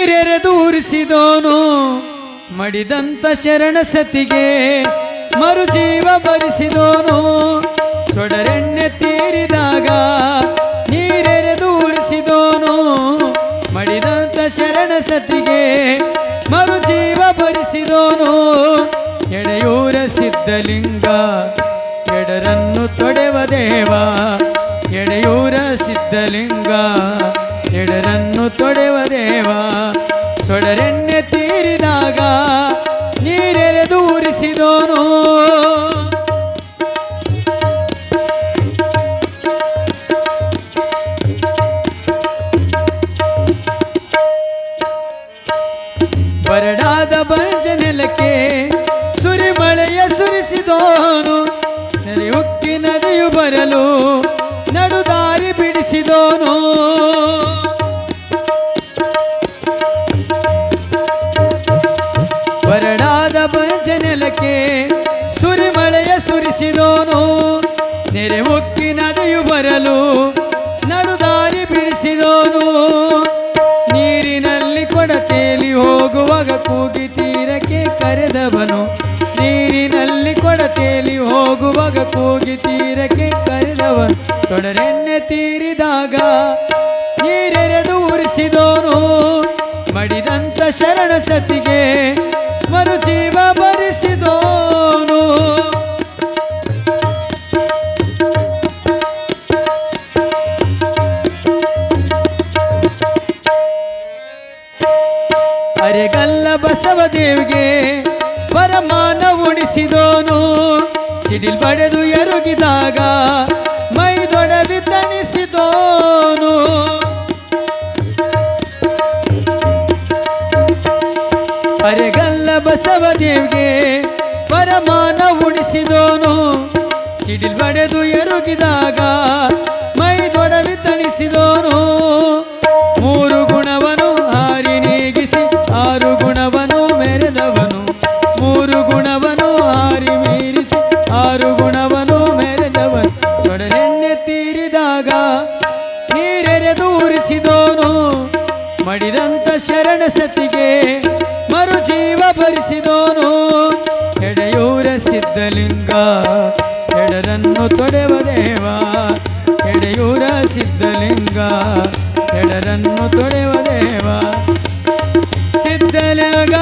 ದೂರಿಸಿದೋನು ಮಡಿದಂತ ಶರಣ ಸತಿಗೆ ಮರುಜೀವ ಬರಿಸಿದೋನು ಸೊಡರೆಣ್ಣೆ ತೀರಿದಾಗ ನೀರೆರೆದೂರಿಸಿದೋನು ಮಡಿದಂತ ಶರಣ ಸತಿಗೆ ಮರುಜೀವ ಬರಿಸಿದೋನು ಎಡೆಯೂರ ಸಿದ್ಧಲಿಂಗ ಎಡರನ್ನು ತೊಡೆವ ದೇವ ಎಡೆಯೂರ ಸಿದ್ಧಲಿಂಗ ಎಡರನ್ನು ತೊಡೆವ ದೇವ ಸೊಡರೆಣ್ಣೆ ತೀರಿದಾಗ ನೀರೆರೆದೂರಿಸಿದೋನು ಬರಡಾದ ಬಂಜನೆಲಕ್ಕೆ ಸುರಿಮಳೆಯ ಸುರಿಸಿದೋನು ನೆರೆ ಉಕ್ಕಿ ನದಿಯು ಬರಲು ನಡುದಾರಿ ಬಿಡಿಸಿದೋನು ಬರಡಾದ ಬಂಜನೆಲಕ್ಕೆ ಸುರಿಮಳೆಯ ಸುರಿಸಿದೋನು ನೆರೆ ಉಕ್ಕಿ ನದಿಯು ಬರಲು ನಡುದಾರಿ ಬಿಡಿಸಿದೋನು ನೀರಿನಲ್ಲಿ ಕೊಡತೇಲಿ ಹೋಗುವಾಗ ಕೂಗಿ ತೀರಕ್ಕೆ ಕರೆದವನು ನೀರಿನಲ್ಲಿ ಕೊಡತೇಲಿ ಹೋಗುವಾಗ ಕೂಗಿ ತೀರಕ್ಕೆ ಕರೆದವನು ಸೊಡರೆಣ್ಣೆ ತೀರಿದಾಗ ನೀರೆರೆದು ಉರಿಸಿದೋನು ಮಡಿದಂತ ಶರಣ ಸತಿಗೆ ಮರುಜೀವ ಬರಿಸಿದೋನು ಅರೆಗಲ್ಲ ಬಸವದೇವಿಗೆ ಪರಮಾನ ಉಣಿಸಿದೋನು ಸಿಡಿಲ್ ಬಡೆದು ಎರಗಿದಾಗ ಮೈದೊಡವಿ ತಣಿಸಿದೋನು ಅರೆಗಲ್ಲ ಬಸವದೇವಿಗೆ ಪರಮಾನ ಉಣಿಸಿದೋನು ಸಿಡಿಲ್ ಬಡೆದು ಎರಗಿದಾಗ ಮೈದೊಡವಿ ತಣಿಸಿದೋನು ಮೂರು ಗುಣವನು ಹಾರಿ ನೀಗಿಸಿ ಆರು ಗುಣವನು ಮೆರೆದವನು ಮೂರು ಗುಣವನು ಹಾರಿ ಮೀರಿಸಿ ಆರು ಗುಣವನು ಮೆರೆದವನು ಸೊಡರೆಣ್ಣೆ ತೀರಿದಾಗ ನೀರೆರೆದೂರಿಸಿದೋನು ಮಡಿದಂತ ಶರಣ ಸತಿಗೆ ಮರುಜೀವ ಭರಿಸಿದೋನು ಎಡೆಯೂರ ಸಿದ್ಧಲಿಂಗ ಎಡರನ್ನು ತೊಡೆವ ದೇವ ಎಡೆಯೂರ ಸಿದ್ಧಲಿಂಗ ಎಡರನ್ನು ತೊಡೆವ ದೇವ ಸಿದ್ಧಲಿಂಗ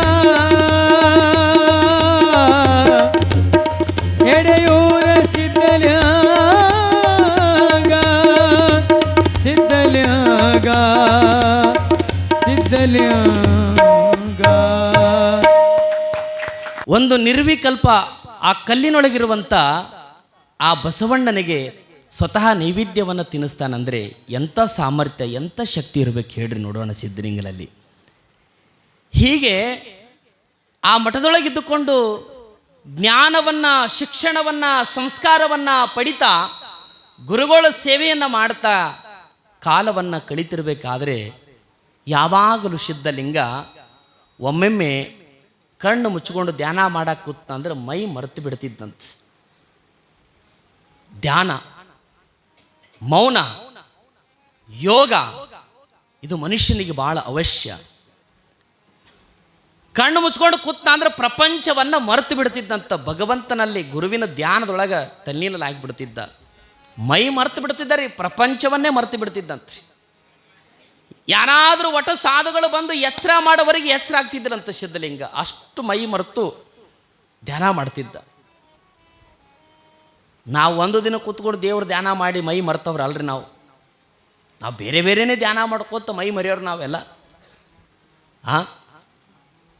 ಎಡೆಯೂರ ಸಿದ್ಧಲಿಂಗ ಸಿದ್ಧಲಿಂಗ ಸಿದ್ಧಲಿಂಗ. ಒಂದು ನಿರ್ವಿಕಲ್ಪ ಆ ಕಲ್ಲಿನೊಳಗಿರುವಂಥ ಆ ಬಸವಣ್ಣನಿಗೆ ಸ್ವತಃ ನೈವೇದ್ಯವನ್ನು ತಿನ್ನಿಸ್ತಾನಂದರೆ ಎಂಥ ಸಾಮರ್ಥ್ಯ ಎಂಥ ಶಕ್ತಿ ಇರಬೇಕು ಹೇಳ್ರಿ ನೋಡೋಣ ಸಿದ್ಧಲಿಂಗನಲ್ಲಿ. ಹೀಗೆ ಆ ಮಠದೊಳಗಿದ್ದುಕೊಂಡು ಜ್ಞಾನವನ್ನು ಶಿಕ್ಷಣವನ್ನು ಸಂಸ್ಕಾರವನ್ನು ಪಡಿತಾ ಗುರುಗಳ ಸೇವೆಯನ್ನು ಮಾಡ್ತಾ ಕಾಲವನ್ನು ಕಳೀತಿರ್ಬೇಕಾದ್ರೆ ಯಾವಾಗಲೂ ಸಿದ್ಧಲಿಂಗ ಒಮ್ಮೆಮ್ಮೆ ಕಣ್ಣು ಮುಚ್ಚಿಕೊಂಡು ಧ್ಯಾನ ಮಾಡಕ್ಕೆ ಕೂತಂದ್ರೆ ಮೈ ಮರೆತು ಬಿಡ್ತಿದ್ದಂತೆ. ಧ್ಯಾನ, ಮೌನ, ಯೋಗ ಇದು ಮನುಷ್ಯನಿಗೆ ಭಾಳ ಅವಶ್ಯ. ಕಣ್ಣು ಮುಚ್ಕೊಂಡು ಕೂತ ಅಂದ್ರೆ ಪ್ರಪಂಚವನ್ನು ಮರೆತು ಬಿಡ್ತಿದ್ದಂತ. ಭಗವಂತನಲ್ಲಿ ಗುರುವಿನ ಧ್ಯಾನದೊಳಗೆ ತಲ್ಲೀನಲಾಗಿಬಿಡ್ತಿದ್ದ. ಮೈ ಮರೆತು ಬಿಡ್ತಿದ್ದಾರೆ, ಪ್ರಪಂಚವನ್ನೇ ಮರೆತು ಬಿಡ್ತಿದ್ದಂತೆ. ಯಾರಾದರೂ ಒಟ್ಟು ಸಾಧುಗಳು ಬಂದು ಎಚ್ಚರ ಮಾಡೋವರೆಗೆ ಎಚ್ಚರ ಆಗ್ತಿದ್ರಂತ ಸಿದ್ಧಲಿಂಗ. ಅಷ್ಟು ಮೈ ಮರೆತು ಧ್ಯಾನ ಮಾಡ್ತಿದ್ದ. ನಾವು ಒಂದು ದಿನ ಕೂತ್ಕೊಂಡು ದೇವ್ರ ಧ್ಯಾನ ಮಾಡಿ ಮೈ ಮರ್ತವ್ರು ಅಲ್ರಿ. ನಾವು ಬೇರೆ ಬೇರೆನೇ ಧ್ಯಾನ ಮಾಡ್ಕೋತ ಮೈ ಮರೆಯೋರು ನಾವೆಲ್ಲ.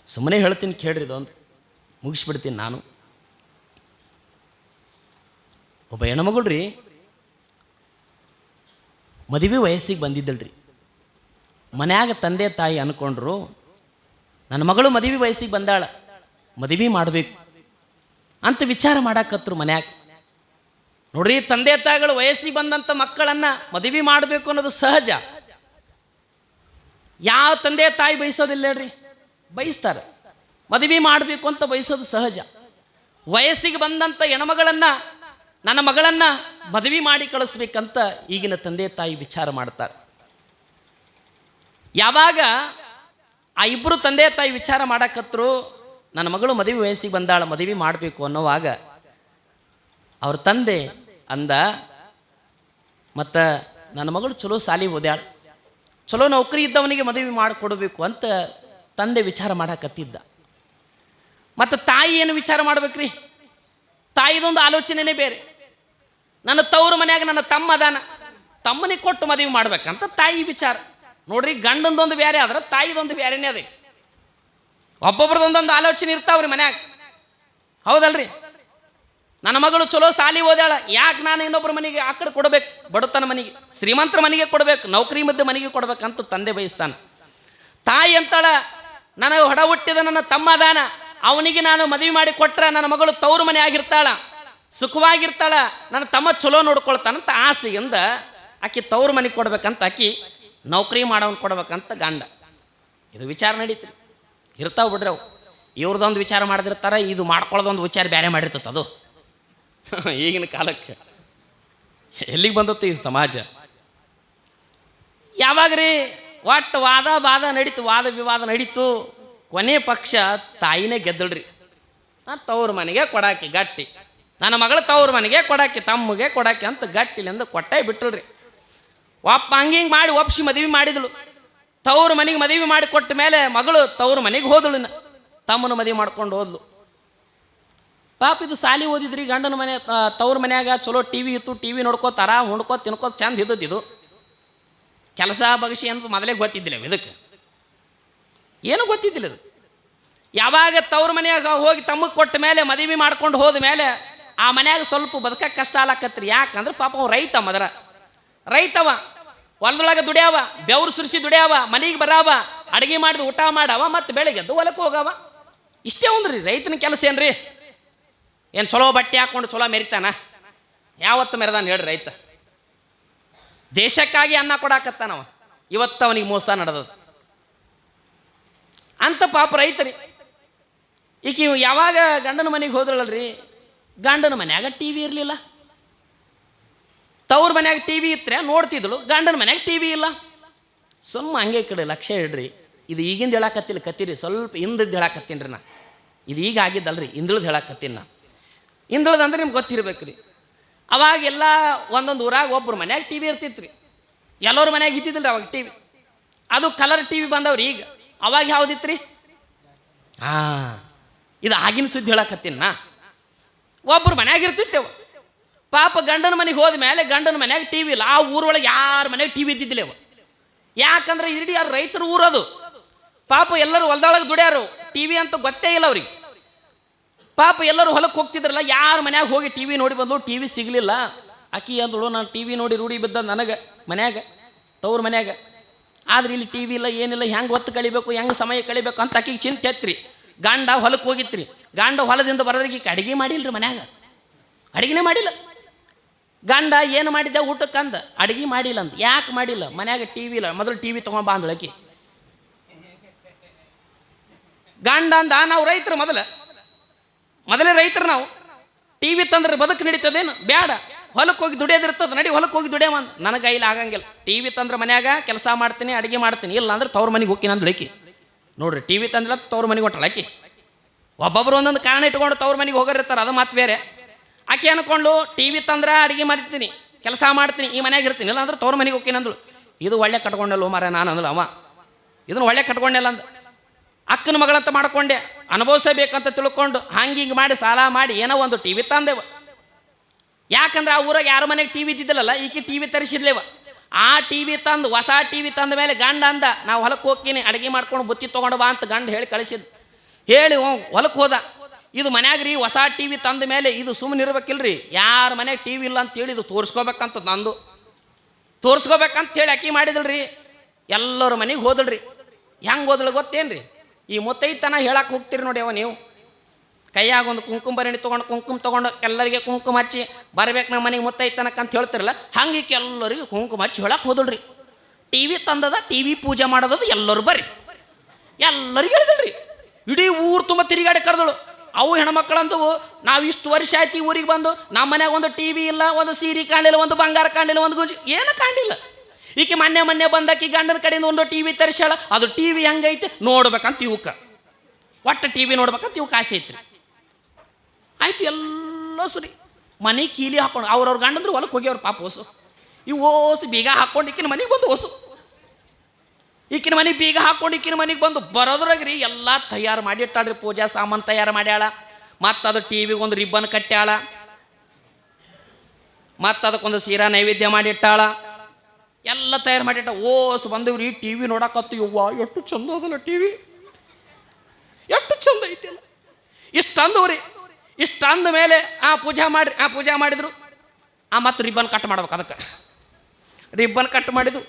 ಸುಮ್ಮನೆ ಹೇಳ್ತೀನಿ ಕೇಳ್ರಿ, ಇದೊಂದು ಮುಗಿಸ್ಬಿಡ್ತೀನಿ ನಾನು. ಒಬ್ಬ ಹೆಣ್ಮಗಳು ರೀ ಮದುವೆ ವಯಸ್ಸಿಗೆ ಬಂದಿದ್ದಲ್ರಿ. ಮನ್ಯಾಗ ತಂದೆ ತಾಯಿ ಅಂದ್ಕೊಂಡ್ರು ನನ್ನ ಮಗಳು ಮದುವೆ ವಯಸ್ಸಿಗೆ ಬಂದಾಳ, ಮದುವೆ ಮಾಡಬೇಕು ಅಂತ ವಿಚಾರ ಮಾಡಾಕತ್ರು ಮನ್ಯಾಗ. ನೋಡ್ರಿ, ತಂದೆ ತಾಯಿಗಳು ವಯಸ್ಸಿಗೆ ಬಂದಂಥ ಮಕ್ಕಳನ್ನು ಮದುವೆ ಮಾಡಬೇಕು ಅನ್ನೋದು ಸಹಜ. ಯಾವ ತಂದೆ ತಾಯಿ ಬಯಸೋದಿಲ್ಲ ಹೇಳ್ರಿ, ಬಯಸ್ತಾರೆ. ಮದುವೆ ಮಾಡಬೇಕು ಅಂತ ಬಯಸೋದು ಸಹಜ. ವಯಸ್ಸಿಗೆ ಬಂದಂಥ ಹೆಣ್ಮಗಳನ್ನು ನನ್ನ ಮಗಳನ್ನು ಮದುವೆ ಮಾಡಿ ಕಳಿಸ್ಬೇಕಂತ ಈಗಿನ ತಂದೆ ತಾಯಿ ವಿಚಾರ ಮಾಡ್ತಾರೆ. ಯಾವಾಗ ಆ ಇಬ್ಬರು ತಂದೆ ತಾಯಿ ವಿಚಾರ ಮಾಡಕತ್ರು. ನನ್ನ ಮಗಳು ಮದುವೆ ವಯಸ್ಸಿಗೆ ಬಂದಾಳ, ಮದುವೆ ಮಾಡಬೇಕು ಅನ್ನೋವಾಗ ಅವ್ರ ತಂದೆ ಅಂದ, ಮತ್ತು ನನ್ನ ಮಗಳು ಚಲೋ ಸಾಲಿ ಓದ್ಯಾಳ, ಚಲೋ ನೌಕರಿ ಇದ್ದವನಿಗೆ ಮದುವೆ ಮಾಡಿಕೊಡ್ಬೇಕು ಅಂತ ತಂದೆ ವಿಚಾರ ಮಾಡಕತ್ತಿದ್ದ. ಮತ್ತು ತಾಯಿ ಏನು ವಿಚಾರ ಮಾಡ್ಬೇಕ್ರಿ? ತಾಯಿದೊಂದು ಆಲೋಚನೆನೇ ಬೇರೆ. ನನ್ನ ತವರು ಮನ್ಯಾಗ ನನ್ನ ತಮ್ಮ ಅದಾನ, ತಮ್ಮನಿಗೆ ಕೊಟ್ಟು ಮದುವೆ ಮಾಡ್ಬೇಕಂತ ತಾಯಿ ವಿಚಾರ. ನೋಡ್ರಿ, ಗಂಡಂದೊಂದು ಬೇರೆ ಆದ್ರೆ ತಾಯಿದೊಂದು ಬೇರೆನೇ ಅದೇ. ಒಬ್ಬೊಬ್ರದೊಂದೊಂದು ಆಲೋಚನೆ ಇರ್ತಾವ್ರಿ ಮನ್ಯಾಗ, ಹೌದಲ್ರಿ? ನನ್ನ ಮಗಳು ಚಲೋ ಸಾಲಿ ಓದ್ಯಾಳ, ಯಾಕೆ ನಾನು ಇನ್ನೊಬ್ಬರ ಮನೆಗೆ ಆ ಕಡೆ ಕೊಡ್ಬೇಕು, ಬಡತನ ಮನೆಗೆ, ಶ್ರೀಮಂತರ ಮನೆಗೆ ಕೊಡ್ಬೇಕು, ನೌಕರಿ ಮಧ್ಯೆ ಮನೆಗೆ ಕೊಡ್ಬೇಕಂತ ತಂದೆ ಬಯಸ್ತಾನೆ. ತಾಯಿ ಅಂತಾಳ, ನನಗೆ ಹೊಡ ಹುಟ್ಟಿದ ನನ್ನ ತಮ್ಮ ಅದಾನ, ಅವನಿಗೆ ನಾನು ಮದುವೆ ಮಾಡಿ ಕೊಟ್ರೆ ನನ್ನ ಮಗಳು ತವರು ಮನೆ ಆಗಿರ್ತಾಳ, ಸುಖವಾಗಿರ್ತಾಳ, ನನ್ನ ತಮ್ಮ ಚಲೋ ನೋಡ್ಕೊಳ್ತಾನಂತ ಆಸೆಯಿಂದ ಆಕಿ ತವ್ರ ಮನೆಗೆ ಕೊಡ್ಬೇಕಂತ ಆಕಿ ನೌಕರಿ ಮಾಡೋನ್ ಕೊಡ್ಬೇಕಂತ ಗಂಡ. ಇದು ವಿಚಾರ ನಡೀತ್ರಿ, ಇರ್ತಾವೆ ಬಿಡ್ರಿ ಅವು. ಇವ್ರದೊಂದು ವಿಚಾರ ಮಾಡಿದಿರ್ತಾರೆ, ಇದು ಮಾಡ್ಕೊಳ್ಳೋದೊಂದು ವಿಚಾರ ಬೇರೆ ಮಾಡಿರ್ತದೆ. ಅದು ಈಗಿನ ಕಾಲಕ್ಕೆ ಎಲ್ಲಿಗೆ ಬಂದತ್ತು ಈ ಸಮಾಜ? ಯಾವಾಗ ರೀ ಒಟ್ಟು ವಾದ ನಡೀತು, ವಾದ ವಿವಾದ ನಡೀತು, ಕೊನೆ ಪಕ್ಷ ತಾಯಿನೇ ಗೆದ್ದಳ್ರಿ. ನಾನು ತವ್ರ ಮನೆಗೆ ಕೊಡಾಕಿ ಗಟ್ಟಿ, ನನ್ನ ಮಗಳು ತವ್ರ ಮನೆಗೆ ಕೊಡಾಕಿ, ತಮ್ಮಗೆ ಕೊಡಾಕಿ ಅಂತ ಗಟ್ಟಿಲಿಂದ ಕೊಟ್ಟೇ ಬಿಟ್ಟಳ್ರಿ. ಹಂಗೆ ಮಾಡಿ ಒಪ್ಸಿ ಮದುವೆ ಮಾಡಿದಳು. ತವ್ರ ಮನೆಗೆ ಮದುವೆ ಮಾಡಿ ಕೊಟ್ಟ ಮೇಲೆ ಮಗಳು ತವ್ರ ಮನೆಗೆ ಹೋದಳು, ತಮ್ಮನ ಮದುವೆ ಮಾಡ್ಕೊಂಡು ಹೋದ್ಲು. ಪಾಪ ಇದು ಸಾಲಿ ಓದಿದ್ರಿ, ಗಂಡನ ಮನೆ ತವ್ರ ಮನ್ಯಾಗ ಚಲೋ ಟಿ ವಿ ಇತ್ತು, ಟಿ ವಿ ನೋಡ್ಕೋತಾರ, ಉಣ್ಕೋತ ತಿನ್ಕೋತ ಚಂದ ಇದ್ದದ್ದು. ಕೆಲಸ ಬಗಸಿ ಅಂತ ಮೊದಲೇ ಗೊತ್ತಿದ್ದಿಲ್ಲ ಇದಕ್ಕೆ, ಏನೂ ಗೊತ್ತಿದ್ದಿಲ್ಲ ಇದು. ಯಾವಾಗ ತವ್ರ ಮನ್ಯಾಗ ಹೋಗಿ ತಮಗೆ ಕೊಟ್ಟ ಮೇಲೆ ಮದುವೆ ಮಾಡ್ಕೊಂಡು ಹೋದ ಮೇಲೆ ಆ ಮನ್ಯಾಗ ಸ್ವಲ್ಪ ಬದುಕಕ್ಕೆ ಕಷ್ಟ ಆಲಕತ್ರಿ. ಯಾಕಂದ್ರೆ ಪಾಪ ಅವ ರೈತವ, ಹೊಲದೊಳಗೆ ದುಡಿಯಾವ, ಬೆವರು ಸುರಿಸಿ ದುಡಿಯಾವ, ಮನೆಗೆ ಬರಾವ, ಅಡುಗೆ ಮಾಡಿದ ಊಟ ಮಾಡವ, ಮತ್ತು ಬೆಳಗ್ಗೆದ್ದು ಹೊಲಕ್ಕೆ ಹೋಗವ. ಇಷ್ಟೇ ಒಂದ್ರಿ ರೈತನ ಕೆಲಸ. ಏನ್ರಿ ಏನು ಚಲೋ ಬಟ್ಟೆ ಹಾಕ್ಕೊಂಡು ಚಲೋ ಮೆರಿತಾನ? ಯಾವತ್ತು ಮೆರೆದಾನ ಹೇಳ್ರಿ ರೈತ? ದೇಶಕ್ಕಾಗಿ ಅನ್ನ ಕೊಡಾಕತ್ತಾನವ, ಇವತ್ತು ಅವನಿಗೆ ಮೋಸ ನಡೆದದು ಅಂತ ಪಾಪ ರೈತರಿ. ಈಕಿ ಯಾವಾಗ ಗಂಡನ ಮನೆಗೆ ಹೋದ್ರಲ್ರಿ, ಗಂಡನ ಮನ್ಯಾಗ ಟಿ ವಿ ಇರಲಿಲ್ಲ. ತವ್ರ ಮನ್ಯಾಗ ಟಿ ವಿ ಇತ್ತರೆ ನೋಡ್ತಿದ್ಳು, ಗಂಡನ ಮನ್ಯಾಗ ಟಿ ವಿ ಇಲ್ಲ. ಸುಮ್ಮ ಹಂಗೆ ಕಡೆ ಲಕ್ಷ್ಯ ಇಡ್ರಿ. ಇದು ಈಗಿಂದ ಹೇಳಾಕತ್ತಿಲ್ಲ ಕತ್ತೀರಿ, ಸ್ವಲ್ಪ ಹಿಂದದ್ದು ಹೇಳಾಕತ್ತೀನಿ ರೀ ನಾ. ಇದು ಈಗ ಆಗಿದ್ದಲ್ರಿ, ಹಿಂದಳದು ಹೇಳಾಕತ್ತೀನಿ ನಾ. ಹಿಂದಳದು ಅಂದ್ರೆ ನಿಮ್ಗೆ ಗೊತ್ತಿರ್ಬೇಕು ರೀ. ಅವಾಗೆಲ್ಲ ಒಂದೊಂದು ಊರಾಗ ಒಬ್ಬರು ಮನ್ಯಾಗ ಟಿ ವಿ ಇರ್ತಿತ್ತು ರೀ, ಎಲ್ಲರ ಮನ್ಯಾಗ ಇದ್ದಿದ್ದಿಲ್ಲ ಅವಾಗ ಟಿ ವಿ. ಅದು ಕಲರ್ ಟಿ ವಿ ಬಂದವ್ರಿ ಈಗ. ಅವಾಗ ಯಾವುದಿತ್ತು ರೀ? ಇದು ಆಗಿನ ಸುದ್ದಿ ಹೇಳಾಕತ್ತೀನಿ ನಾ. ಒಬ್ಬರು ಮನ್ಯಾಗ ಇರ್ತಿತ್ತೇವ. ಪಾಪ ಗಂಡನ ಮನೆಗೆ ಹೋದ ಮೇಲೆ ಗಂಡನ ಮನ್ಯಾಗ ಟಿ ವಿ ಇಲ್ಲ. ಆ ಊರೊಳಗೆ ಯಾರ ಮನ್ಯಾಗ ಟಿ ವಿ ಇದ್ದಿದ್ದಿಲ್ಲ ಅವ. ಯಾಕಂದ್ರೆ ಇಡೀ ಯಾರು ರೈತರ ಊರದು. ಪಾಪ ಎಲ್ಲರೂ ಹೊಲದೊಳಗೆ ದುಡ್ಯಾರು, ಟಿ ವಿ ಅಂತ ಗೊತ್ತೇ ಇಲ್ಲ ಅವ್ರಿಗೆ. ಪಾಪ ಎಲ್ಲರೂ ಹೊಲಕ್ಕೆ ಹೋಗ್ತಿದ್ರಲ್ಲ, ಯಾರ ಮನ್ಯಾಗ ಹೋಗಿ ಟಿ ವಿ ನೋಡಿ ಬಂದು ಟಿ ವಿ ಸಿಗಲಿಲ್ಲ. ಆಕಿ ಅಂದಳು, ನಾನು ಟಿ ವಿ ನೋಡಿ ರೂಢಿ ಬಿದ್ದ ನನಗೆ ಮನ್ಯಾಗ, ತವ್ರ ಮನ್ಯಾಗ. ಆದ್ರೆ ಇಲ್ಲಿ ಟಿ ವಿ ಇಲ್ಲ, ಏನಿಲ್ಲ, ಹೆಂಗೆ ಹೊತ್ತು ಕಳಿಬೇಕು, ಹೆಂಗೆ ಸಮಯ ಕಳಿಬೇಕು ಅಂತ ಆಕಿಗೆ ಚಿಂತೆ ಎತ್ರಿ. ಗಂಡ ಹೊಲಕ್ಕೆ ಹೋಗಿತ್ರಿ. ಗಂಡ ಹೊಲದಿಂದ ಬರೋದ್ರಿಗೆ ಈಗ ಅಡುಗೆ ಮಾಡಿಲ್ಲರಿ, ಮನ್ಯಾಗ ಅಡುಗೆನೇ ಮಾಡಿಲ್ಲ. ಗಂಡ ಏನು ಮಾಡಿದ್ದೆ ಊಟಕ್ಕಂದ, ಅಡುಗೆ ಮಾಡಿಲ್ಲ ಅಂತ. ಯಾಕೆ ಮಾಡಿಲ್ಲ? ಮನ್ಯಾಗ ಟಿ ವಿ ಇಲ್ಲ. ಮೊದಲು ಟಿ ವಿ ತೊಗೊಂಬ ಅಂದಳಕಿ. ಗಂಡ ಅಂದ, ನಾವು ರೈತರು, ಮೊದಲೇ ರೈತರು ನಾವು. ಟಿ ವಿ ತಂದ್ರೆ ಬದುಕು ನಡೀತದೇನು? ಬೇಡ, ಹೊಲಕ್ಕೆ ಹೋಗಿ ದುಡಿಯೋದಿರ್ತದೆ, ನಡಿ ಹೊಲಕ್ಕೆ ಹೋಗಿ ದುಡಿಯವ ಅಂದ. ನನಗೆ ಕೈಲಿ ಆಗಂಗಿಲ್ಲ. ಟಿ ವಿ ತಂದ್ರೆ ಮನ್ಯಾಗ ಕೆಲಸ ಮಾಡ್ತೀನಿ, ಅಡುಗೆ ಮಾಡ್ತೀನಿ, ಇಲ್ಲ ಅಂದ್ರೆ ತವ್ರ ಮನೆಗೆ ಹೋಗ್ತೀನಿ ಅಂದಳಕಿ. ನೋಡ್ರಿ, ಟಿ ವಿ ತಂದ್ರೆ ತವ್ರ ಮನೆಗೆ ಹೊಟ್ಟಳಕಿ. ಒಬ್ಬೊಬ್ರು ಒಂದೊಂದು ಕಾರಣ ಇಟ್ಕೊಂಡು ತವ್ರ ಮನೆಗೆ ಹೋಗೋರಿರ್ತಾರೆ, ಅದು ಮಾತು ಬೇರೆ. ಆಕೆ ಅನ್ಕೊಂಡು ಟಿ ವಿ ತಂದ್ರೆ ಅಡುಗೆ ಮಾಡ್ತೀನಿ, ಕೆಲಸ ಮಾಡ್ತೀನಿ, ಈ ಮನ್ಯಾಗ ಇರ್ತೀನಿ, ಇಲ್ಲ ಅಂದ್ರೆ ತವ್ರ ಮನೆಗೆ ಹೋಗ್ತೀನಿ ಅಂದಳು. ಇದು ಒಳ್ಳೆ ಕಟ್ಕೊಂಡಲ್ಲ ಮಾರ ನಾನು ಅಂದಳು. ಅವ ಇದನ್ನು ಒಳ್ಳೆ ಕಟ್ಕೊಂಡೆಲ್ಲ ಅಂದ. ಅಕ್ಕನ ಮಗಳಂತ ಮಾಡ್ಕೊಂಡೆ, ಅನುಭವಿಸಬೇಕಂತ ತಿಳ್ಕೊಂಡು ಹಿಂಗೆ ಮಾಡಿ ಸಾಲ ಮಾಡಿ ಏನೋ ಒಂದು ಟಿ ವಿ ತಂದೆವು. ಯಾಕಂದ್ರೆ ಆ ಊರಾಗ ಯಾರ ಮನೆಗೆ ಟಿ ವಿ ಇದ್ದಿದ್ದಲ್ಲ, ಈಕೆ ಟಿ ವಿ ತರಿಸಿದ್ಲೇವ. ಆ ಟಿ ವಿ ತಂದು, ಹೊಸ ಟಿ ವಿ ತಂದ ಮೇಲೆ ಗಂಡ ಅಂದ, ನಾವು ಹೊಲಕ್ಕೆ ಹೋಗ್ತೀನಿ, ಅಡುಗೆ ಮಾಡ್ಕೊಂಡು ಬುತ್ತಿ ತೊಗೊಂಡು ಬಾ ಅಂತ ಗಂಡ ಹೇಳಿ ಕಳಿಸಿದ್ದು. ಹೇಳಿ ಹೊಲಕ್ಕೆ ಹೋದ. ಇದು ಮನ್ಯಾಗ ರೀ ಹೊಸ ಟಿ ವಿ ತಂದ ಮೇಲೆ ಇದು ಸುಮ್ಮನೆ ಇರ್ಬೇಕಿಲ್ರಿ, ಯಾರ ಮನೆಗೆ ಟಿ ವಿ ಇಲ್ಲ ಅಂತೇಳಿ ಇದು ತೋರಿಸ್ಕೋಬೇಕಂತ ನಂದು ತೋರಿಸ್ಕೋಬೇಕಂತೇಳಿ ಅಕ್ಕಿ ಮಾಡಿದಳ್ರಿ. ಎಲ್ಲರ ಮನೆಗೆ ಹೋದಳ್ರಿ. ಹೆಂಗೆ ಹೋದಳು ಗೊತ್ತೇನು ರೀ? ಈ ಮುತ್ತೈತನ ಹೇಳಕ್ಕೆ ಹೋಗ್ತೀರಿ ನೋಡಿ ಅವ ನೀವು, ಕೈಯಾಗ ಒಂದು ಕುಂಕುಮ ಭರಣಿ ತೊಗೊಂಡು ಕುಂಕುಮ ತೊಗೊಂಡು ಎಲ್ಲರಿಗೆ ಕುಂಕುಮ ಹಚ್ಚಿ ಬರ್ಬೇಕು ನಮ್ಮ ಮನೆಗೆ ಮುತ್ತೈತನಕ್ಕಂತ ಹೇಳ್ತಿರಲ್ಲ, ಹಂಗೆ ಎಲ್ಲರಿಗೂ ಕುಂಕುಮ ಹಚ್ಚಿ ಹೇಳಕ್ಕೆ ಹೋದಳ್ರಿ. ಟಿ ವಿ ತಂದದ, ಟಿ ವಿ ಪೂಜೆ ಮಾಡೋದದು, ಎಲ್ಲರೂ ಬರ್ರಿ ಎಲ್ಲರಿಗೂ ಹೇಳಿದಳ್ರಿ. ಇಡೀ ಊರು ತುಂಬ ತಿರುಗಾಡಿ ಕರೆದಳು. ಅವು ಹೆಣ್ಮಕ್ಳಂತವು, ನಾವು ಇಷ್ಟು ವರ್ಷ ಆಯ್ತು ಈ ಊರಿಗೆ ಬಂದು, ನಮ್ಮ ಮನ್ಯಾಗ ಒಂದು ಟಿ ವಿ ಇಲ್ಲ, ಒಂದು ಸೀರೆ ಕಾಣಲಿಲ್ಲ, ಒಂದು ಬಂಗಾರ ಕಾಣಲಿಲ್ಲ, ಒಂದು ಗುಂಜಿ ಏನೂ ಕಾಣಲಿಲ್ಲ. ಈಕೆ ಮೊನ್ನೆ ಬಂದಾಕಿ ಗಂಡನ ಕಡೆಯಿಂದ ಒಂದು ಟಿ ವಿ ತರಿಸ್ಯಾಳ. ಅದು ಟಿ ವಿ ಹೆಂಗೈತೆ ನೋಡ್ಬೇಕಂತ ಇವಕ್ಕೆ ಒಟ್ಟು ಟಿ ವಿ ನೋಡ್ಬೇಕಂತ ಇವಕ್ಕೆ ಆಸೆ ಐತ್ರಿ. ಆಯ್ತು ಎಲ್ಲ ಸರಿ ಮನೆ ಕೀಲಿ ಹಾಕೊಂಡು ಅವ್ರವ್ರ ಗಂಡಂದ್ರು ಹೊಲಕ್ಕೆ ಹೋಗ್ಯವ್ರು ಪಾಪ ಹೊಸು. ಇವು ಓಸು ಬೀಗ ಹಾಕೊಂಡು ಈಕಿನ ಮನೆಗೆ ಬಂದು ಹೊಸು. ಈಕಿನ ಮನೆಗೆ ಬೀಗ ಹಾಕೊಂಡು ಈಕಿನ ಮನೆಗೆ ಬಂದು ಬರೋದ್ರಾಗ ರೀ ಎಲ್ಲ ತಯಾರು ಮಾಡಿಟ್ಟಾಳ್ರಿ. ಪೂಜಾ ಸಾಮಾನು ತಯಾರು ಮಾಡ್ಯಾಳ. ಮತ್ತು ಅದು ಟಿ ವಿಗೆ ಒಂದು ರಿಬ್ಬನ್ ಕಟ್ಟ್ಯಾಳ. ಮತ್ತು ಅದಕ್ಕೊಂದು ಸೀರಾ ನೈವೇದ್ಯ ಮಾಡಿಟ್ಟಾಳ. ಎಲ್ಲ ತಯಾರು ಮಾಡಿಟ್ಟ. ಓಸು ಬಂದಿವ್ರಿ ಟಿ ವಿ ನೋಡಕತ್ತು. ಯವ್ವ ಎಷ್ಟು ಚಂದ ಅದಲ್ಲ ಟಿ ವಿ, ಎಷ್ಟು ಚಂದ ಐತಿಲ್ಲ. ಇಷ್ಟು ಅಂದವ್ರಿ. ಇಷ್ಟು ಅಂದ ಮೇಲೆ ಪೂಜಾ ಮಾಡಿದ್ರು. ಮತ್ತು ರಿಬ್ಬನ್ ಕಟ್ ಮಾಡ್ಬೇಕು. ಅದಕ್ಕೆ ರಿಬ್ಬನ್ ಕಟ್ ಮಾಡಿದ್ರು.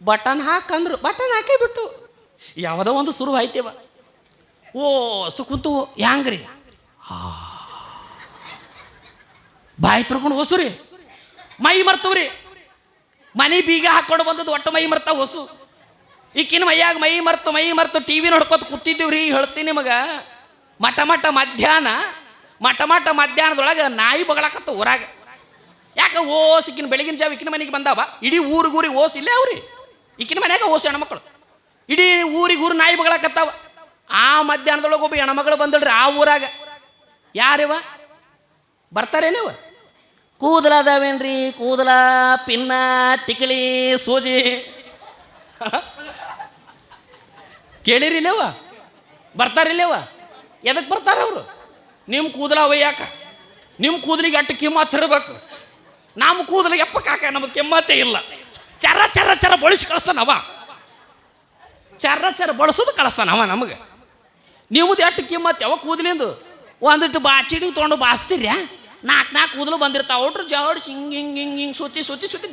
ಬಟನ್ ಹಾಕಂದ್ರು. ಬಟನ್ ಹಾಕೇ ಬಿಟ್ಟು ಯಾವುದೋ ಒಂದು ಶುರು ಆಯ್ತೇವ. ಕುಂತು ಹ್ಯಾಂಗ್ರಿ ಬಾಯಿ ತೊಳ್ಕೊಂಡು ಹೊಸುರಿ ಮೈ ಮರ್ತವ್ರಿ. ಮನೆ ಬೀಗ ಹಾಕೊಂಡು ಬಂದದ್ದು ಒಟ್ಟು ಮೈ ಮರ್ತಾವ ಹೊಸು. ಈಕಿನ ಮೈಯಾಗ ಮೈ ಮರ್ತು ಟಿ ವಿ ನೋಡ್ಕೊತ ಕೂತಿದ್ದೀವ್ರಿ. ಹೇಳ್ತೀನಿ ನಿಮಗೆ, ಮಠ ಮಧ್ಯಾಹ್ನದೊಳಗೆ ನಾಯಿ ಬಗಳಕತ್ತ ಊರಾಗ. ಯಾಕೆ ಈಕಿನ ಬೆಳಗಿನ ಜಾವ ಈಕಿನ ಮನೆಗೆ ಬಂದಾವ. ಇಡೀ ಊರಿಗೆ ಓಸ್ ಇಲ್ಲೇ ಅವ್ರಿ. ಈಕಿನ ಮನ್ಯಾಗ ಓಸು ಹೆಣ್ಮಕ್ಳು ಇಡೀ ಊರು ನಾಯಿ ಬಗಳಕತ್ತಾವ. ಆ ಮಧ್ಯಾಹ್ನದೊಳಗೆ ಒಬ್ಬ ಹೆಣ್ಮಗಳು ಬಂದಳ್ರಿ ಆ ಊರಾಗ. ಯಾರಿವ ಬರ್ತಾರೇನಿವ? ಕೂದಲದಾವೇನ್ರಿ? ಕೂದಲ, ಪಿನ್ನ, ಟಿಕಳಿ, ಸೂಜಿ ಕೇಳಿರಿಲ್ಲವ? ಬರ್ತಾರಿಲ್ಲವ? ಎದಕ್ಕೆ ಬರ್ತಾರ ಅವರು? ನಿಮ್ಮ ಕೂದಲ ಒಯ್ಯಾಕ. ನಿಮ್ಮ ಕೂದಲಿಗೆ ಅಟ್ಟು ಕಿಮ್ಮತ್ತು ಇರಬೇಕು. ನಮ್ಮ ಕೂದಲಿಗೆ ಎಪ್ಪ ಕಾಕ ನಮಗೆ ಕಿಮ್ಮತ್ತೇ ಇಲ್ಲ. ಚರ ಬಳಸಿ ಕಳಿಸ್ತಾನವ. ಚರ ಬಳಸೋದು ಕಳಿಸ್ತಾನವ ನಮಗೆ. ನಿಮ್ಮದು ಎಷ್ಟು ಕಿಮ್ಮತ್ತು ಯಾವ ಕೂದಲಿಂದು? ಒಂದಿಟ್ಟು ಬಾಚಿಡಿ ತೊಗೊಂಡು ಬಾಸ್ತೀರ್ಯಾ? ನಾಲ್ಕು ಕೂದಲು ಬಂದಿರ್ತಾವೆ. ಒಟ್ರು ಜೋಡಿಸಿ ಹಿಂಗೆ ಸುತ್ತಿ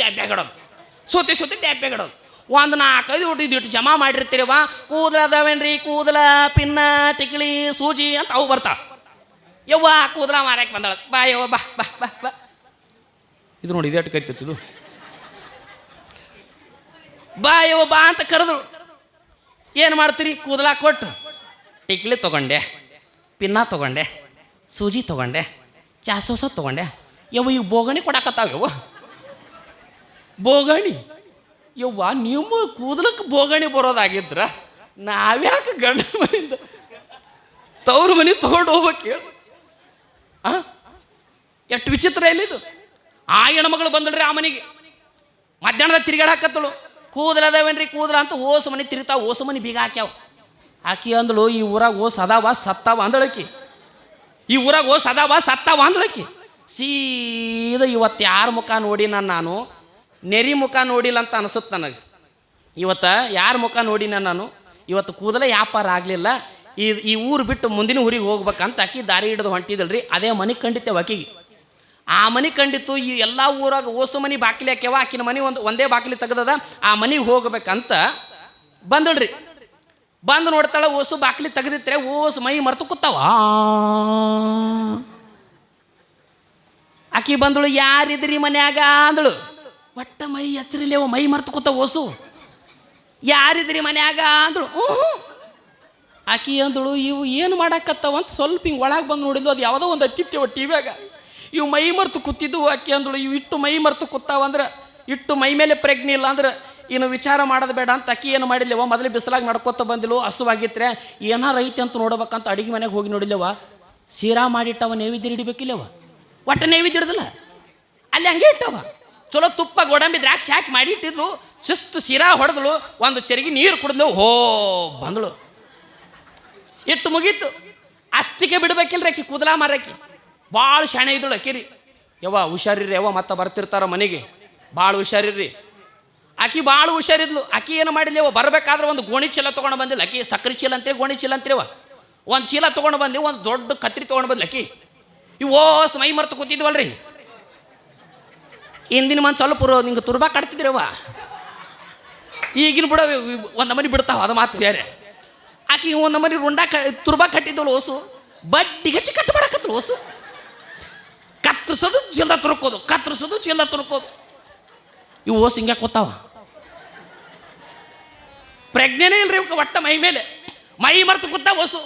ಡ್ಯಾಪ್ಯಾಗಿಡೋದು. ಒಂದು 4-5 ಇಟ್ಟು ಜಮಾ ಮಾಡಿರ್ತೀರವ. ಕೂದಲ ಅದಾವೇನ್ರಿ? ಕೂದಲ, ಪಿನ್ನ, ಟಿಕಳಿ, ಸೂಜಿ ಅಂತ ಅವು ಬರ್ತಾವೆ. ಯವ್ವ ಕೂದಲ ಮಾರಕ್ಕೆ ಬಂದಾಳ. ಬಾ ಯವ್ವ ಬಾ ಬಾ ಬಾ ಬಾ. ಇದು ನೋಡಿ ಇದೆಷ್ಟು ಕರಿತಿತ್ತು. ಬಾ ಯವ್ವ ಬಾ ಅಂತ ಕರೆದ್ರು. ಏನು ಮಾಡ್ತೀರಿ? ಕೂದಲ ಕೊಟ್ಟು ಟಿಕ್ಲಿ ತೊಗೊಂಡೆ, ಪಿನ್ನ ತೊಗೊಂಡೆ, ಸೂಜಿ ತೊಗೊಂಡೆ, ಚಾಸೋಸ ತೊಗೊಂಡೆ. ಯವ್ವ ಈಗ ಬೋಗಣಿ ಕೊಡಾಕತ್ತಾವ. ಯವ್ವ ಬೋಗಣಿ. ಯವ್ವ ನಿಮ್ಮ ಕೂದಲಕ್ಕೆ ಬೋಗಣಿ ಬರೋದಾಗಿದ್ರ ನಾವ್ಯಾಕೆ ಗಂಡ ಮನೆಯಿಂದ ತವ್ರ ಮನೆ ತೊಗೊಂಡು ಹೋಗ್ಬೇಕು ಹೇಳು? ಎಷ್ಟು ವಿಚಿತ್ರ ಎಲ್ಲಿದು. ಆ ಹೆಣ್ಮಗಳು ಬಂದಳ್ರಿ ಆ ಮನೆಗೆ. ಮಧ್ಯಾಹ್ನದ ತಿರುಗಾಡಕತ್ತಳು. ಕೂದಲದಾವೇನ್ರಿ? ಕೂದಲ ಅಂತ ಓಸು ಮನೆ ತಿರುಗ್ತಾವ. ಓಸು ಮನೆ ಬೀಗ ಹಾಕ್ಯಾವ. ಆಕಿ ಅಂದಳು, ಈ ಊರಾಗ ಓಸ್ ಅದಾವ ಸತ್ತಾವ ಅಂದಳಕಿ. ಈ ಊರಾಗ ಓಸ್ ಅದಾವ ಸತ್ತಾವ ಅಂದಳಕಿ. ಸೀದಾ ಇವತ್ತು ಯಾರ ಮುಖ ನೋಡಿ ನಾನು ನೆರಿ ಮುಖ ನೋಡಿಲ್ಲ ಅಂತ ಅನಿಸುತ್ತೆ ನನಗೆ. ಇವತ್ತು ಯಾರ ಮುಖ ನೋಡಿನ ನಾನು ಇವತ್ತು ಕೂದಲ ವ್ಯಾಪಾರ ಆಗಲಿಲ್ಲ. ಈ ಊರು ಬಿಟ್ಟು ಮುಂದಿನ ಊರಿಗೆ ಹೋಗ್ಬೇಕಂತ ಆಕಿ ದಾರಿ ಹಿಡಿದು ಹೊಂಟಿದಳ್ರಿ. ಅದೇ ಮನೆ ಕಂಡಿತ್ತೇವೆ ಆಕಿಗೆ. ಆ ಮನೆ ಕಂಡಿತ್ತು. ಈ ಎಲ್ಲ ಊರಾಗ ಓಸು ಮನೆ ಬಾಗಿಲು ಹಾಕ್ಯಾವ. ಆಕಿನ ಮನೆ ಒಂದೇ ಬಾಗಿಲು ತೆಗ್ದದ. ಆ ಮನೆಗೆ ಹೋಗ್ಬೇಕಂತ ಬಂದಳ್ರಿ. ಬಂದು ನೋಡ್ತಾಳೆ ಓಸು ಬಾಗಿಲು ತೆಗೆದಿತ್ರೆ ಓಸು ಮೈ ಮರ್ತು ಕೂತಾವ. ಆಕಿ ಬಂದಳು, ಯಾರಿದ್ರಿ ಮನ್ಯಾಗ ಅಂದಳು. ಒಟ್ಟ ಮೈ ಎಚ್ಚರಿಲೇವ, ಮೈ ಮರ್ತು ಕೂತಾವ ಓಸು. ಯಾರಿದ್ರಿ ಮನ್ಯಾಗ ಅಂದಳು. ಆಕಿ ಅಂದಳು, ಇವು ಏನು ಮಾಡಾಕತ್ತಾವ ಅಂತ ಸ್ವಲ್ಪ ಹಿಂಗೆ ಒಳಗೆ ಬಂದು ನೋಡಿದ್ಲು. ಅದು ಯಾವುದೋ ಒಂದು ಹತ್ತಿತ್ತೇವ ಟಿ ವ್ಯಾಗ. ಇವು ಮೈ ಮರ್ತು ಕೂತಿದ್ದು. ಆಕಿ ಅಂದಳು, ಇವು ಇಟ್ಟು ಮೈ ಮರ್ತು ಕೂತಾವ ಅಂದ್ರೆ ಇಟ್ಟು ಮೈ ಮೇಲೆ ಪ್ರಜ್ಞೆ ಇಲ್ಲ ಅಂದ್ರೆ ಇನ್ನು ವಿಚಾರ ಮಾಡೋದು ಬೇಡ ಅಂತ ಅಕ್ಕಿ ಏನು ಮಾಡಿಲ್ಲವ. ಮೊದಲೇ ಬಿಸಿಲಾಗ ನಡ್ಕೊತ ಬಂದಿಲ್ಲ. ಹಸುವಾಗಿದ್ರೆ ಏನಾರು ಐತೆ ಅಂತ ನೋಡ್ಬೇಕಂತ ಅಡುಗೆ ಮನೆಗೆ ಹೋಗಿ ನೋಡಿಲ್ಲವ. ಸೀರಾ ಮಾಡಿಟ್ಟವ. ನೈವೇದ್ಯ ಹಿಡಿಬೇಕಿಲ್ಲವ. ಒಟ್ಟು ನೈವೇದ್ಯ ಹಿಡ್ದಿಲ್ಲ, ಅಲ್ಲಿ ಹಂಗೆ ಇಟ್ಟವ. ಚಲೋ ತುಪ್ಪ ಗೋಡಂಬಿ ದ್ರಾಕ್ಷಿ ಹಾಕಿ ಮಾಡಿ ಇಟ್ಟಿದ್ಲು. ಶಿಸ್ತು ಸೀರಾ ಹೊಡೆದ್ಳು. ಒಂದು ಚೆರಿಗೆ ನೀರು ಕುಡಿದ್ಲು. ಬಂದಳು. ಇಟ್ಟು ಮುಗೀತು. ಅಷ್ಟಿಗೆ ಬಿಡ್ಬೇಕಿಲ್ರಿ ಆಕಿ ಕೂದಲ ಮಾರಕಿ. ಭಾಳ ಶಾಣೆ ಇದ್ದಳು ಆಕಿರಿ. ಯವ್ವ ಹುಷಾರಿರ್ರಿ ಯವ್ವ, ಮತ್ತೆ ಬರ್ತಿರ್ತಾರ ಮನೆಗೆ, ಭಾಳ ಹುಷಾರಿರ್ರಿ. ಆಕಿ ಭಾಳ ಹುಷಾರಿದ್ಲು. ಆಕಿ ಏನು ಮಾಡಿಲ್ಲವ, ಬರಬೇಕಾದ್ರೆ ಒಂದು ಗೋಣಿ ಚೀಲ ತೊಗೊಂಡು ಬಂದಿಲ್ಲ ಆಕಿ. ಸಕ್ಕರೆ ಚೀಲ ಅಂತೀರಿ, ಗೋಣಿ ಚೀಲ ಅಂತೀರಿವ. ಒಂದು ಚೀಲ ತೊಗೊಂಡು ಬಂದ್ಲಿ, ಒಂದು ದೊಡ್ಡ ಕತ್ರಿ ತೊಗೊಂಡು ಬಂದ್ಲಿ ಆಕಿ. ಇವು ಓಸ್ ಮೈ ಮರ್ತು ಕೂತಿದ್ವಲ್ರಿ. ಹಿಂದಿನ ಮಂದಿ ಸ್ವಲ್ಪ ನಿಂಗೆ ತುರ್ಬಾ ಕಟ್ತಿದ್ರವ. ಈಗಿನ ಬಿಡ ಒಂದು ನಮನಿ ಬಿಡ್ತಾವ, ಅದು ಮಾತು ಬೇರೆ. ಆಕಿ ಒಂದು ನಮನಿ ತುರ್ಬಾ ಕಟ್ಟಿದ್ದವಳು ಓಸು. ಬಡ್ಡಿಗೆ ಕಟ್ಟು ಮಾಡಕತ್ತಲು ಓಸು. ಕತ್ತರಿಸೋದು ಚೀಲ ತುರ್ಕೋದು. ಇವು ಓಸು ಹಿಂಗೆ ಕೂತಾವ. ಪ್ರಜ್ಞೆನೇ ಇಲ್ರಿ ಇವಕ್ಕೆ ಒಟ್ಟ ಮೈ ಮೇಲೆ. ಮೈ ಮರ್ತು ಕೂತಾವ ಓಸು.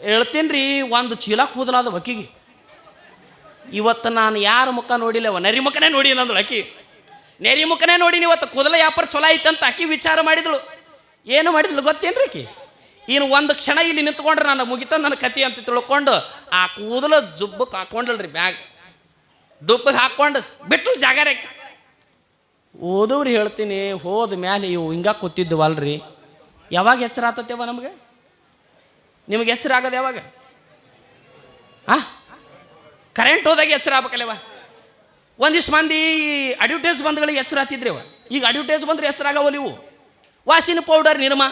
ಹೇಳ್ತೀನಿ ರೀ, ಒಂದು ಚೀಲ ಕೂದಲಾದ ಅಕ್ಕಿಗೆ. ಇವತ್ತು ನಾನು ಯಾರ ಮುಖ ನೋಡಿಲ್ಲವ, ನರಿ ಮುಖನೇ ನೋಡಿ ಅಂದಳು ಅಕ್ಕಿ. ನೆರಿ ಮುಖನೇ ನೋಡಿ ಇವತ್ತು ಕೂದಲ ವ್ಯಾಪಾರ ಚಲೋ ಐತಂತ ಆಕಿ ವಿಚಾರ ಮಾಡಿದಳು. ಏನು ಮಾಡಿದ್ಲು ಗೊತ್ತೇನ್ರಿ ಆಕಿ? ಇನ್ನು ಒಂದು ಕ್ಷಣ ಇಲ್ಲಿ ನಿಂತ್ಕೊಂಡ್ರೆ ನಾನು ಮುಗಿತ ನನ್ನ ಕತಿ ಅಂತ ತಿಳ್ಕೊಂಡು ಆ ಕೂದಲ ಜುಬ್ಬಕ್ಕೆ ಹಾಕ್ಕೊಂಡಲ್ರಿ, ಬ್ಯಾಗ್ ದುಬ್ಬಗೆ ಹಾಕ್ಕೊಂಡು ಬಿಟ್ಟು ಜಾಗರೇ. ಓದವ್ರು ಹೇಳ್ತೀನಿ, ಹೋದ ಮ್ಯಾಲೆ ಇವು ಹಿಂಗ ಕೂತಿದ್ದವಲ್ರಿ, ಯಾವಾಗ ಎಚ್ಚರ ಆತತ್ತೇವ ನಮಗೆ? ನಿಮಗೆ ಎಚ್ಚರ ಆಗೋದು ಯಾವಾಗ? ಕರೆಂಟ್ ಹೋದಾಗ ಎಚ್ಚರ ಆಗ್ಬೇಕಲ್ಲವ. ಒಂದಿಷ್ಟು ಮಂದಿ ಅಡ್ವರ್ಟೈಸ್ ಬಂದ್ಗಳಿಗೆ ಎಚ್ಚರ ಆತಿದ್ರಿ ಅವ. ಈಗ ಅಡ್ವರ್ಟೈಸ್ ಬಂದ್ರೆ ಎಚ್ಚರ ಆಗವಲ್ಲ ಇವು. ವಾಸಿನ ಪೌಡರ್ ನಿರ್ಮ,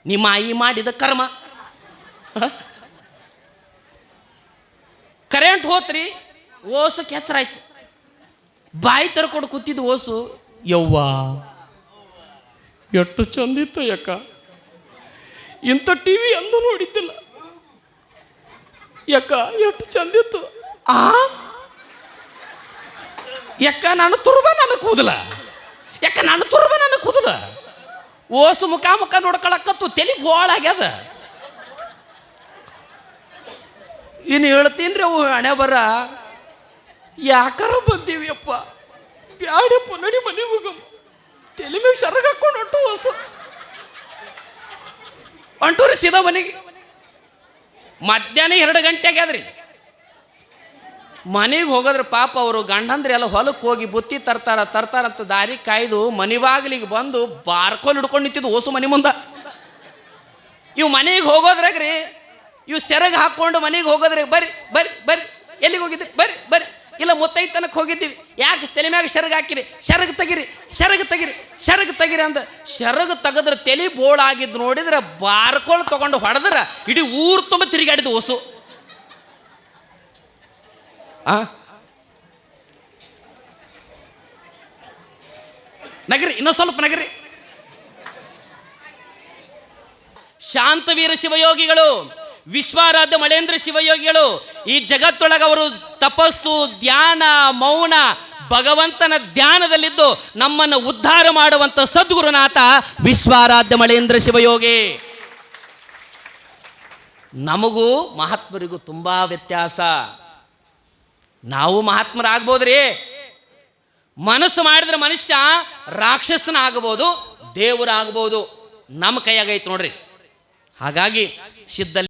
ನಿಮ್ಮ ಆಯಿ ಮಾಡಿದ ಕರ್ಮ. ಕರೆಂಟ್ ಹೋತ್ರಿ, ಓಸಕ್ಕೆ ಎಚ್ಚರ ಆಯ್ತು. ಬಾಯಿ ತರ್ಕೊಂಡು ಕೂತಿದ್ದು ಓಸು, ಯವ್ವ ಎಷ್ಟು ಚಂದಿತ್ತು ಯಕ್ಕ, ಇಂಥ ಟಿ ವಿ ಅಂದು ನೋಡಿದ್ದಿಲ್ಲ ಯಕ್ಕ, ಎಷ್ಟು ಚಂದಿತ್ತು. ಯಕ್ಕ ನಾನು ತುರ್ಬ ನನಗೆ ಕೂದಲ, ಯಕ್ಕ ನಾನು ತುರ್ಬ ನನಗೆ ಕೂದಲ. ಓಸು ಮುಖ ಮುಖ ನೋಡ್ಕೊಳಕತ್ತು, ತಲೆ ಬೋಳಾಗ್ಯದ. ಇನ್ನು ಹೇಳ್ತೀನಿ ರೀ ಅವು ಹಣೆ ಬರ, ಯಾಕಾರ ಬಂದೀವಿ ಅಪ್ಪ, ಬ್ಯಾಡಪ್ಪ ನಡಿ ಮನೆ ಹೋಗಮ್ಮ. ತಲೆ ಮೇಲೆ ಸರಗ ಹಾಕೊಂಡು ಹೊಂಟು ಹೊಸ ಹೊಂಟೂರಿ ಸೀದಾ ಮನೆಗೆ. ಮಧ್ಯಾಹ್ನ 2 ಗಂಟೆ ಆಗ್ಯಾದ್ರಿ. ಮನೆಗೆ ಹೋಗೋದ್ರೆ ಪಾಪ ಅವರು ಗಂಡಂದ್ರೆ ಎಲ್ಲ ಹೊಲಕ್ಕೆ ಹೋಗಿ ಬುತ್ತಿ ತರ್ತಾರಂತ ದಾರಿ ಕಾಯ್ದು ಮನೆ ಬಾಗಿಲಿಗೆ ಬಂದು ಬಾರ್ಕೋಲ್ ಹಿಡ್ಕೊಂಡು ನಿಂತಿದ್ದು ಓಸು ಮನೆ ಮುಂದೆ. ಇವು ಮನೆಗೆ ಹೋಗೋದ್ರಾಗ್ರಿ, ಇವು ಸೆರಗ ಹಾಕ್ಕೊಂಡು ಮನೆಗೆ ಹೋಗೋದ್ರಾಗ ಬರ್ರಿ ಬರ್ರಿ ಬರ್ರಿ, ಎಲ್ಲಿಗೆ ಹೋಗಿದ್ರಿ, ಬರ್ರಿ ಬರ್ರಿ, ಇಲ್ಲ ಮುತ್ತೈತನಕ್ಕೆ ಹೋಗಿದ್ದೀವಿ, ಯಾಕೆ ತಲೆ ಮ್ಯಾಗ ಸೆರಗ ಹಾಕಿರಿ, ಸೆರಗ ತೆಗಿರಿ ಸೆರಗ ತೆಗಿರಿ ಸೆರಗ ತೆಗಿರಿ ಅಂದ. ಸೆರಗ ತೆಗೆದ್ರೆ ತಲೆ ಬೋಳಾಗಿದ್ದು ನೋಡಿದ್ರೆ ಬಾರ್ಕೋಲ್ ತೊಗೊಂಡು ಹೊಡೆದ್ರೆ ಇಡೀ ಊರು ತುಂಬ ತಿರುಗಾಡಿದ್ದು ಓಸು. ನಗರಿ, ಇನ್ನೊಂದು ಸ್ವಲ್ಪ ನಗರಿ. ಶಾಂತವೀರ ಶಿವಯೋಗಿಗಳು, ವಿಶ್ವಾರಾಧ್ಯ ಮಳೇಂದ್ರ ಶಿವಯೋಗಿಗಳು ಈ ಜಗತ್ತೊಳಗೆ ಅವರು ತಪಸ್ಸು, ಧ್ಯಾನ, ಮೌನ, ಭಗವಂತನ ಧ್ಯಾನದಲ್ಲಿದ್ದು ನಮ್ಮನ್ನು ಉದ್ಧಾರ ಮಾಡುವಂಥ ಸದ್ಗುರುನಾಥ ವಿಶ್ವಾರಾಧ್ಯ ಮಳೇಂದ್ರ ಶಿವಯೋಗಿ. ನಮಗೂ ಮಹಾತ್ಮರಿಗೂ ತುಂಬ ವ್ಯತ್ಯಾಸ. ನಾವು ಮಹಾತ್ಮರಾಗ್ಬೋದ್ರಿ, ಮನಸ್ಸು ಮಾಡಿದ್ರೆ ಮನುಷ್ಯ ರಾಕ್ಷಸನ ಆಗ್ಬೋದು, ದೇವರಾಗ್ಬೋದು. ನಮ್ಮ ಕೈಯಾಗೈತೆ ನೋಡ್ರಿ. ಹಾಗಾಗಿ ಸಿದ್ಧ